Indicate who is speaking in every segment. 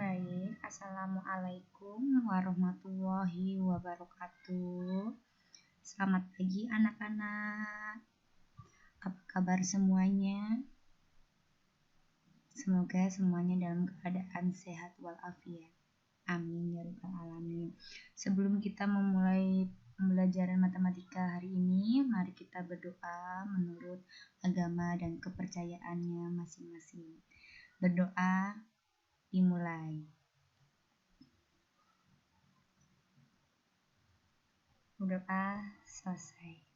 Speaker 1: Baik, Assalamualaikum warahmatullahi wabarakatuh. Selamat pagi anak-anak. Apa kabar semuanya? Semoga semuanya dalam keadaan sehat walafiat. Amin ya rabbal alamin. Sebelum kita memulai pembelajaran matematika hari ini, mari kita berdoa menurut agama dan kepercayaannya masing-masing. Berdoa dimulai. Berdoa selesai.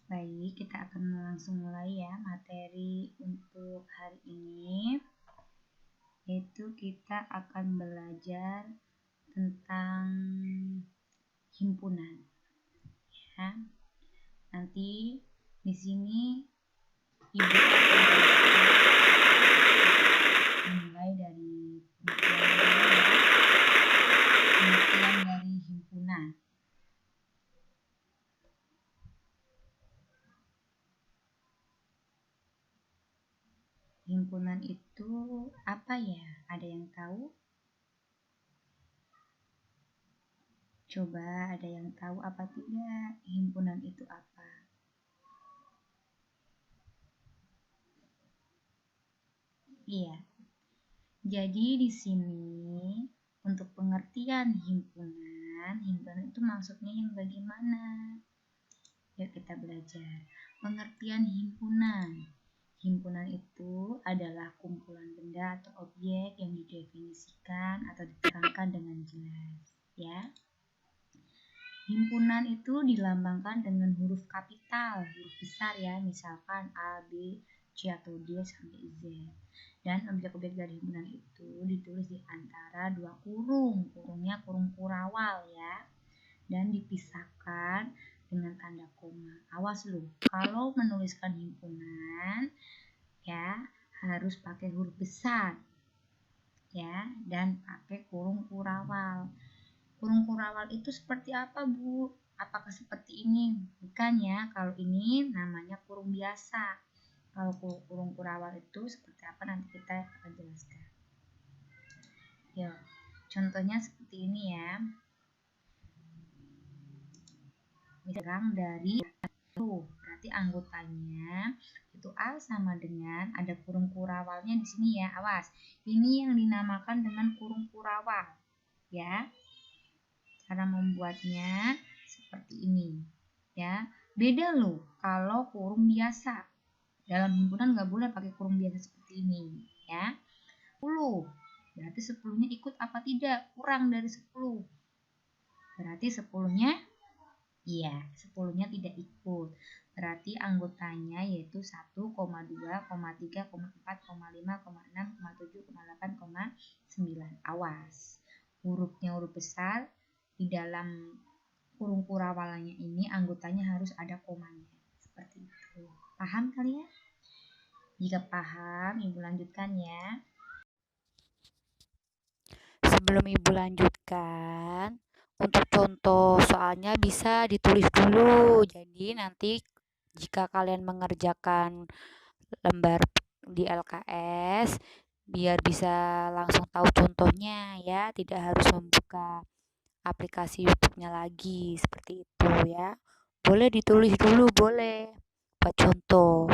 Speaker 1: Baik, kita akan langsung mulai ya materi untuk hari ini, yaitu kita akan belajar tentang himpunan. Ya, nanti di sini Ibu akan mulai dari pengertian dari himpunan. Himpunan itu apa ya? Ada yang tahu? Coba ada yang tahu apa tidak? Himpunan itu apa? Iya. Jadi di sini untuk pengertian himpunan itu maksudnya yang bagaimana? Yuk kita belajar. Pengertian himpunan. Himpunan itu adalah kumpulan benda atau objek yang didefinisikan atau diterangkan dengan jelas, ya. Himpunan itu dilambangkan dengan huruf kapital, huruf besar ya, misalkan A, B, C atau D sampai Z. Dan objek-objek dari himpunan itu ditulis di antara dua kurung, kurungnya kurung kurawal ya, dan dipisahkan dengan tanda koma. Awas loh, kalau menuliskan himpunan ya harus pakai huruf besar ya, dan pakai kurung kurawal. Kurung kurawal itu seperti apa, Bu? Apakah seperti ini? Bukan ya, kalau ini namanya kurung biasa. Kalau kurung kurawal itu seperti apa nanti kita akan jelaskan. Yuk, contohnya seperti ini ya. Misalkan dari itu, berarti anggotanya itu A sama dengan ada kurung kurawalnya di sini ya. Awas, ini yang dinamakan dengan kurung kurawal ya. Cara membuatnya seperti ini ya. Beda loh kalau kurung biasa. Dalam himpunan nggak boleh pakai kurung biasa seperti ini ya. 10 berarti 10-nya ikut apa tidak? Kurang dari 10 berarti 10-nya iya, 10-nya tidak ikut. Berarti anggotanya yaitu 1, 2, 3, 4, 5, 6, 7, 8, 9. Awas, hurufnya huruf besar. Di dalam kurung kurawalnya ini anggotanya harus ada komanya. Seperti itu. Paham kalian? Jika paham, Ibu lanjutkan ya.
Speaker 2: Sebelum Ibu lanjutkan, untuk contoh soalnya bisa ditulis dulu. Jadi nanti jika kalian mengerjakan lembar di LKS, biar bisa langsung tahu contohnya ya, tidak harus membuka aplikasi YouTube-nya lagi seperti itu ya. Boleh ditulis dulu, boleh buat contoh.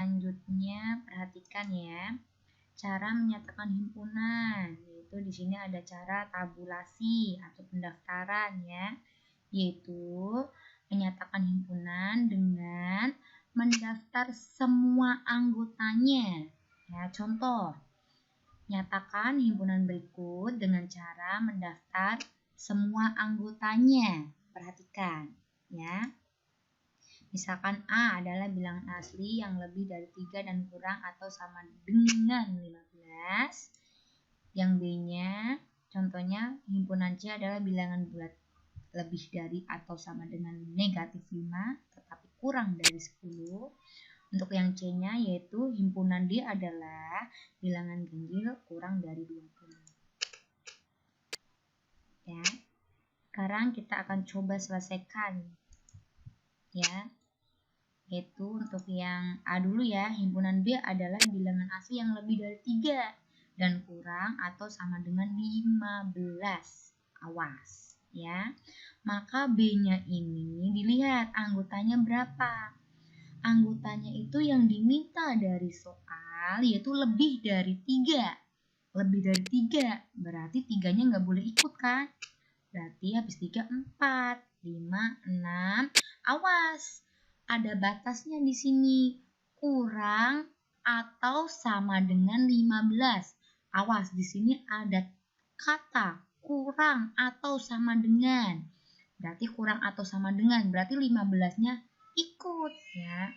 Speaker 1: Selanjutnya perhatikan ya. Cara menyatakan himpunan, yaitu di sini ada cara tabulasi atau pendaftaran ya, yaitu menyatakan himpunan dengan mendaftar semua anggotanya. Ya, contoh, nyatakan himpunan berikut dengan cara mendaftar semua anggotanya. Perhatikan ya. Misalkan A adalah bilangan asli yang lebih dari 3 dan kurang atau sama dengan 15. Yang B-nya Contohnya, himpunan C adalah bilangan bulat lebih dari atau sama dengan negatif 5, tetapi kurang dari 10. Untuk yang C-nya yaitu himpunan D adalah bilangan ganjil kurang dari 20. Ya. Sekarang kita akan coba selesaikan. Ya. Yaitu untuk yang A dulu ya, himpunan B adalah bilangan asli yang lebih dari 3 dan kurang atau sama dengan 15. Awas ya. Maka B-nya ini dilihat anggotanya berapa. Anggotanya itu yang diminta dari soal yaitu lebih dari 3. Lebih dari 3, berarti 3-nya nggak boleh ikut kan? Berarti habis 3, 4, 5, 6. Awas, ada batasnya di sini. Kurang atau sama dengan 15. Awas, di sini ada kata kurang atau sama dengan. Berarti kurang atau sama dengan, berarti 15-nya ikut ya.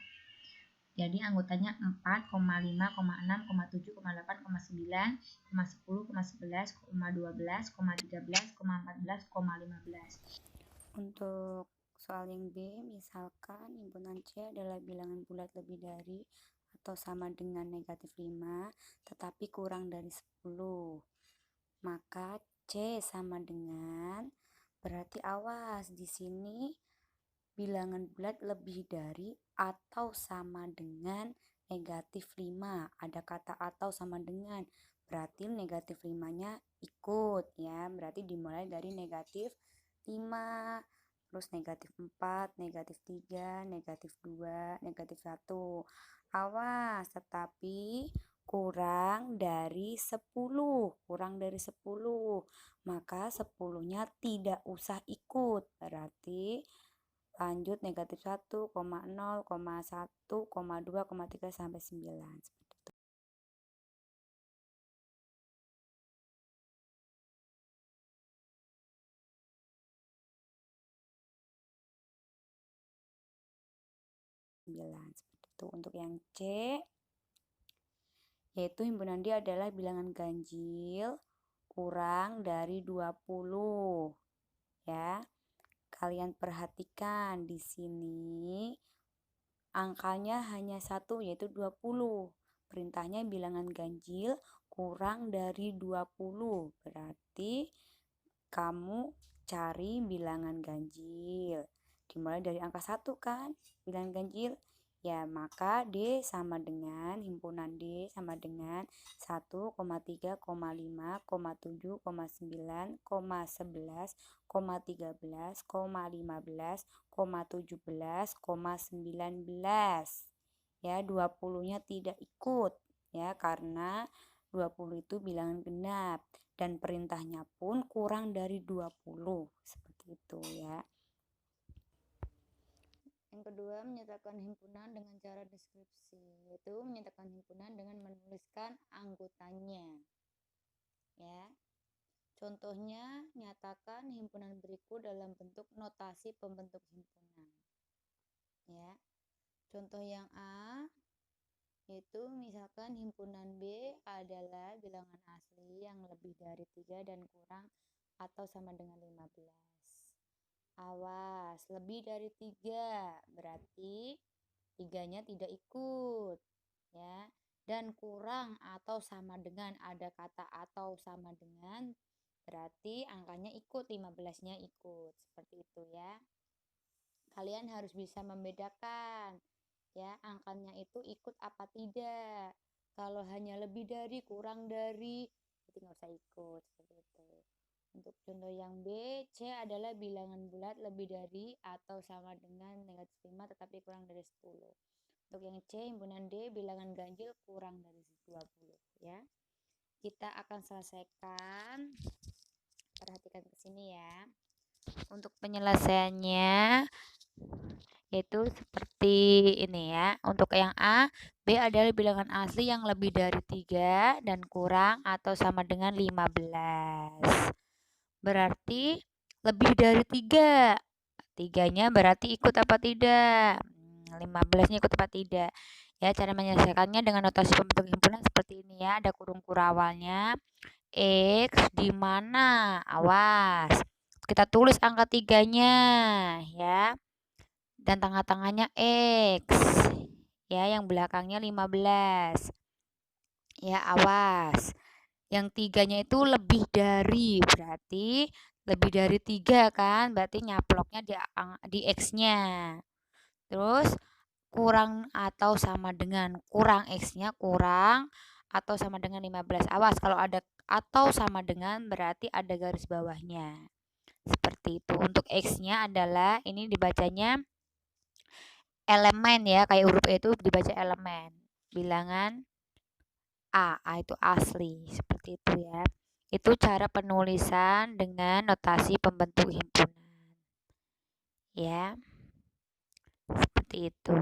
Speaker 1: Jadi anggotanya 4, 5, 6, 7, 8, 9, 10, 11, 12, 13, 14, 15.
Speaker 2: Untuk soal yang B, misalkan himpunan C adalah bilangan bulat lebih dari atau sama dengan negatif 5, tetapi kurang dari 10. Maka C sama dengan, berarti awas di sini bilangan bulat lebih dari atau sama dengan negatif 5. Ada kata atau sama dengan, berarti negatif 5-nya ikut ya. Berarti dimulai dari negatif 5, terus negatif 4, negatif 3, negatif 2, negatif 1. Awas, tetapi kurang dari 10. Kurang dari 10. Maka 10-nya tidak usah ikut. Berarti lanjut negatif 1, 0, 1, 2, 3 sampai 9. Seperti itu. Seperti itu. Untuk yang C, yaitu himpunan D adalah bilangan ganjil kurang dari 20. Ya. Kalian perhatikan di sini angkanya hanya satu yaitu 20. Perintahnya bilangan ganjil kurang dari 20. Berarti kamu cari bilangan ganjil. Dimulai dari angka 1 kan? Bilangan ganjil. Ya, maka D sama dengan, himpunan D sama dengan 1, 3, 5, 7, 9, 11, 13, 15, 17, 19. Ya, 20-nya tidak ikut ya karena 20 itu bilangan genap dan perintahnya pun kurang dari 20. Seperti itu ya. Yang kedua, menyatakan himpunan dengan cara deskripsi, yaitu menyatakan himpunan dengan menuliskan anggotanya. Ya. Contohnya, nyatakan himpunan berikut dalam bentuk notasi pembentuk himpunan. Ya. Contoh yang A, yaitu misalkan himpunan B adalah bilangan asli yang lebih dari 3 dan kurang atau sama dengan 15. Awas, lebih dari 3, berarti 3-nya tidak ikut ya. Dan kurang atau sama dengan, ada kata atau sama dengan, berarti angkanya ikut, 15-nya ikut. Seperti itu ya. Kalian harus bisa membedakan ya, angkanya itu ikut apa tidak. Kalau hanya lebih dari, kurang dari, berarti nggak usah ikut. Seperti itu. Untuk contoh yang B, C adalah bilangan bulat lebih dari atau sama dengan negatif 5 tetapi kurang dari 10. Untuk yang C, himpunan D bilangan ganjil kurang dari 20 ya. Kita akan selesaikan. Perhatikan ke sini ya. Untuk penyelesaiannya yaitu seperti ini ya. Untuk yang A, B adalah bilangan asli yang lebih dari 3 dan kurang atau sama dengan 15. Berarti lebih dari 3. 3-nya berarti ikut apa tidak? 15-nya ikut apa tidak? Ya, cara menyelesaikannya dengan notasi pembentuk himpunan seperti ini ya. Ada kurung kura awalnya. X di mana? Awas. Kita tulis angka 3-nya ya. Dan tengah-tengahnya X. Ya, yang belakangnya 15. Ya, awas. Yang 3-nya itu lebih dari, berarti lebih dari 3 kan? Berarti nyaploknya di X-nya. Terus kurang atau sama dengan, kurang X-nya kurang atau sama dengan 15. Awas, kalau ada atau sama dengan berarti ada garis bawahnya. Seperti itu. Untuk X-nya adalah, ini dibacanya elemen ya, kayak huruf E itu dibaca elemen. Bilangan A itu asli. Seperti itu ya. Itu cara penulisan dengan notasi pembentuk himpunan. Ya, seperti itu.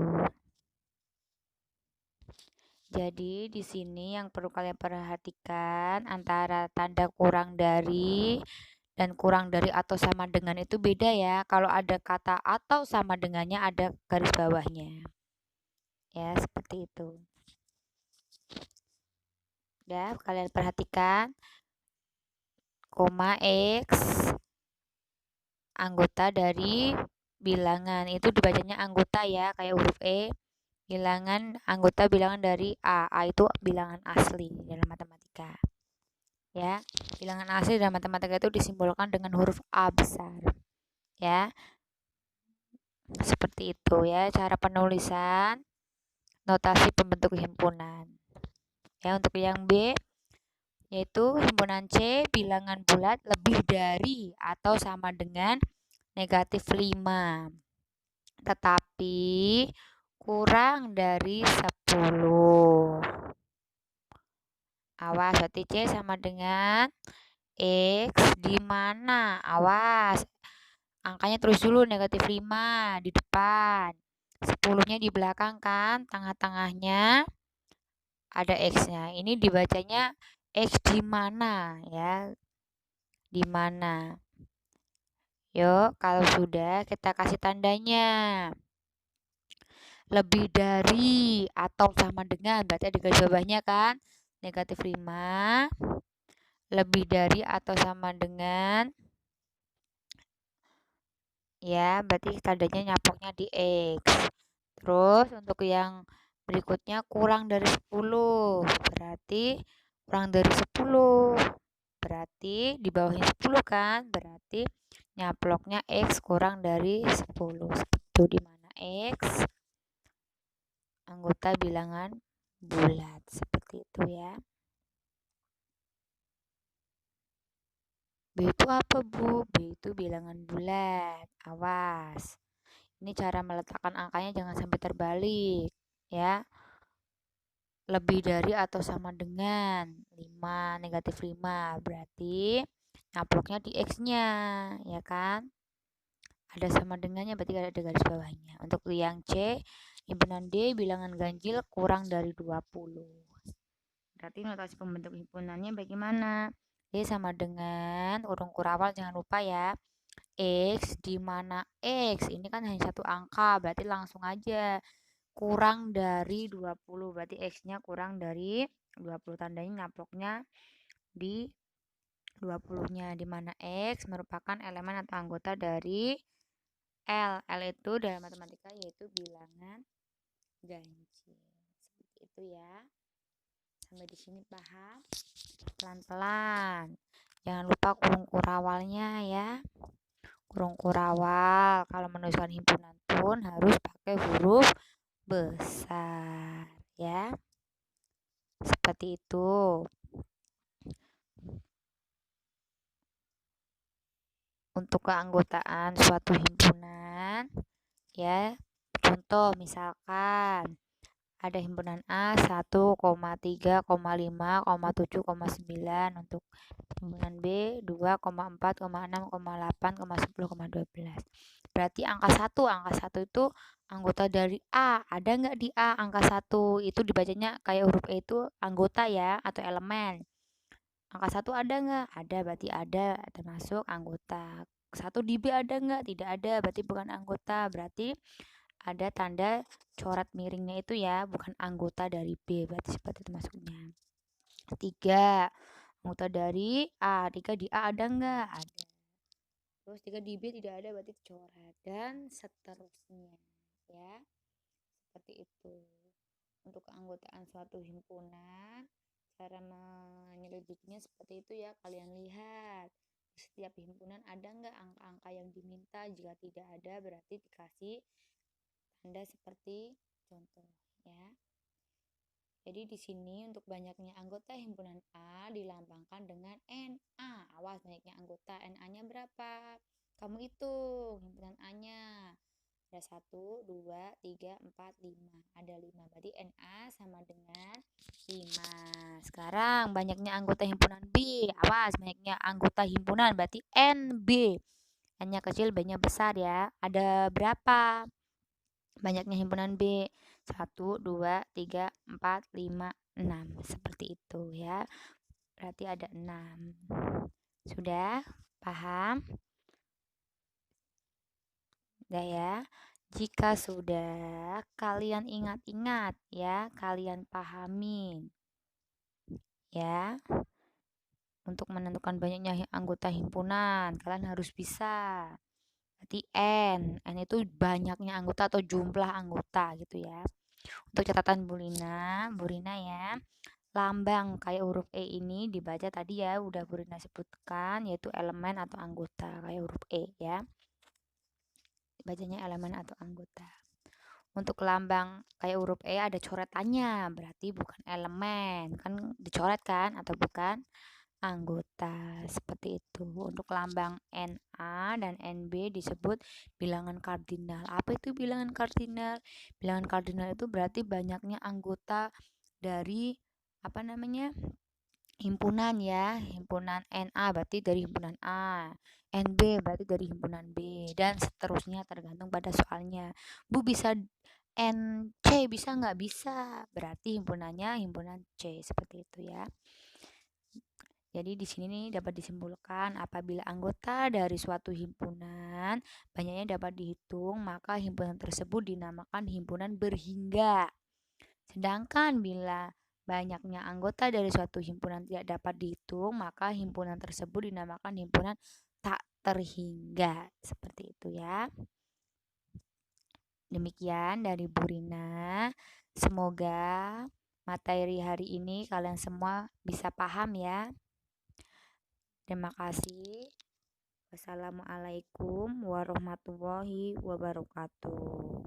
Speaker 2: Jadi di sini yang perlu kalian perhatikan antara tanda kurang dari dan kurang dari atau sama dengan itu beda ya. Kalau ada kata atau sama dengannya ada garis bawahnya. Ya, seperti itu. Ya, kalian perhatikan koma X anggota dari bilangan. Itu dibacanya anggota ya, kayak huruf E. Bilangan anggota bilangan dari A. A itu bilangan asli dalam matematika. Ya, bilangan asli dalam matematika itu disimbolkan dengan huruf A besar. Ya. Seperti itu ya cara penulisan notasi pembentuk himpunan. Ya, untuk yang B yaitu himpunan C bilangan bulat lebih dari atau sama dengan negatif 5. Tetapi kurang dari 10. Awas, berarti C sama dengan X di mana? Awas. Angkanya terus dulu negatif 5 di depan. 10-nya di belakang kan, tengah-tengahnya ada X-nya. Ini dibacanya X di mana ya? Di mana? Yuk, kalau sudah kita kasih tandanya. Lebih dari atau sama dengan, berarti ada garis bawahnya kan? Negatif 5. Lebih dari atau sama dengan, ya, berarti tandanya nyaploknya di X. Terus untuk yang berikutnya kurang dari 10. Berarti kurang dari 10. Berarti di bawahnya 10 kan? Berarti nyaploknya X kurang dari 10. Itu di mana X anggota bilangan bulat. Seperti itu ya. B itu apa, Bu? B itu bilangan bulat. Awas. Ini cara meletakkan angkanya jangan sampai terbalik, ya. Lebih dari atau sama dengan 5, negatif 5. Berarti nyaploknya di X-nya, ya kan? Ada sama dengannya, berarti ada garis bawahnya. Untuk yang C, himpunan D bilangan ganjil kurang dari 20. Berarti notasi pembentuk himpunannya bagaimana? D sama dengan urung kurawal, jangan lupa ya. X di mana X? Ini kan hanya satu angka, berarti langsung aja kurang dari 20. Berarti X-nya kurang dari 20. Tandanya nyaploknya di 20-nya, di mana X merupakan elemen atau anggota dari L. L itu dalam matematika yaitu bilangan ganjil. Seperti itu ya. Sampai di sini paham? Pelan-pelan. Jangan lupa kurung kurawalnya ya. Kurung kurawal kalau menuliskan himpunan pun harus pakai huruf besar ya. Seperti itu. Untuk keanggotaan suatu himpunan ya. Contoh misalkan ada himpunan A 1,3,5,7,9, untuk himpunan B 2,4,6,8,10,12. Berarti angka 1 itu anggota dari A. Ada nggak di A angka 1? Itu dibacanya kayak huruf E itu anggota ya atau elemen. Angka 1 ada nggak? Ada, berarti ada, termasuk anggota. 1 di B ada nggak? Tidak ada, berarti bukan anggota. Berarti ada tanda coret miringnya itu ya, bukan anggota dari B, berarti seperti itu masuknya. 3, Anggota dari A. 3 di A ada nggak? Ada. Terus 3 di B tidak ada, berarti dicoret. Dan seterusnya. Ya, seperti itu. Untuk keanggotaan suatu himpunan, cara menyelidiknya seperti itu ya. Kalian lihat. Di setiap himpunan ada nggak angka-angka yang diminta? Jika tidak ada, berarti dikasih tanda seperti contoh ya. Jadi di sini untuk banyaknya anggota himpunan A dilambangkan dengan NA. Awas, banyaknya anggota, NA-nya berapa? Kamu hitung himpunan A-nya. Ada 1, 2, 3, 4, 5. Ada 5. Berarti NA sama dengan 5. Sekarang banyaknya anggota himpunan B. Awas, banyaknya anggota himpunan berarti NB. N-nya kecil, B-nya besar ya. Ada berapa? Banyaknya himpunan B. 1, 2, 3, 4, 5, 6. Seperti itu ya. Berarti ada 6. Sudah? Paham? Sudah ya? Jika sudah, kalian ingat-ingat ya, kalian pahamin. Ya. Untuk menentukan banyaknya anggota himpunan, kalian harus bisa. Berarti N itu banyaknya anggota atau jumlah anggota gitu ya. Untuk catatan Burina ya, lambang kayak huruf E ini dibaca tadi ya, udah Burina sebutkan, yaitu elemen atau anggota kayak huruf E ya. Bacanya elemen atau anggota. Untuk lambang kayak huruf E ada coretannya, berarti bukan elemen, kan dicoret kan atau bukan anggota. Seperti itu. Untuk lambang NA dan NB disebut bilangan kardinal. Apa itu bilangan kardinal? Bilangan kardinal itu berarti banyaknya anggota dari himpunan ya. Himpunan NA berarti dari himpunan A, NB berarti dari himpunan B, dan seterusnya tergantung pada soalnya. Bu, bisa NC bisa nggak? Bisa, berarti himpunannya himpunan C. Seperti itu ya. Jadi di sini nih dapat disimpulkan apabila anggota dari suatu himpunan banyaknya dapat dihitung, maka himpunan tersebut dinamakan himpunan berhingga. Sedangkan bila banyaknya anggota dari suatu himpunan tidak dapat dihitung, maka himpunan tersebut dinamakan himpunan tak terhingga. Seperti itu ya. Demikian dari Burina. Semoga materi hari ini kalian semua bisa paham ya. Terima kasih. Wassalamualaikum warahmatullahi wabarakatuh.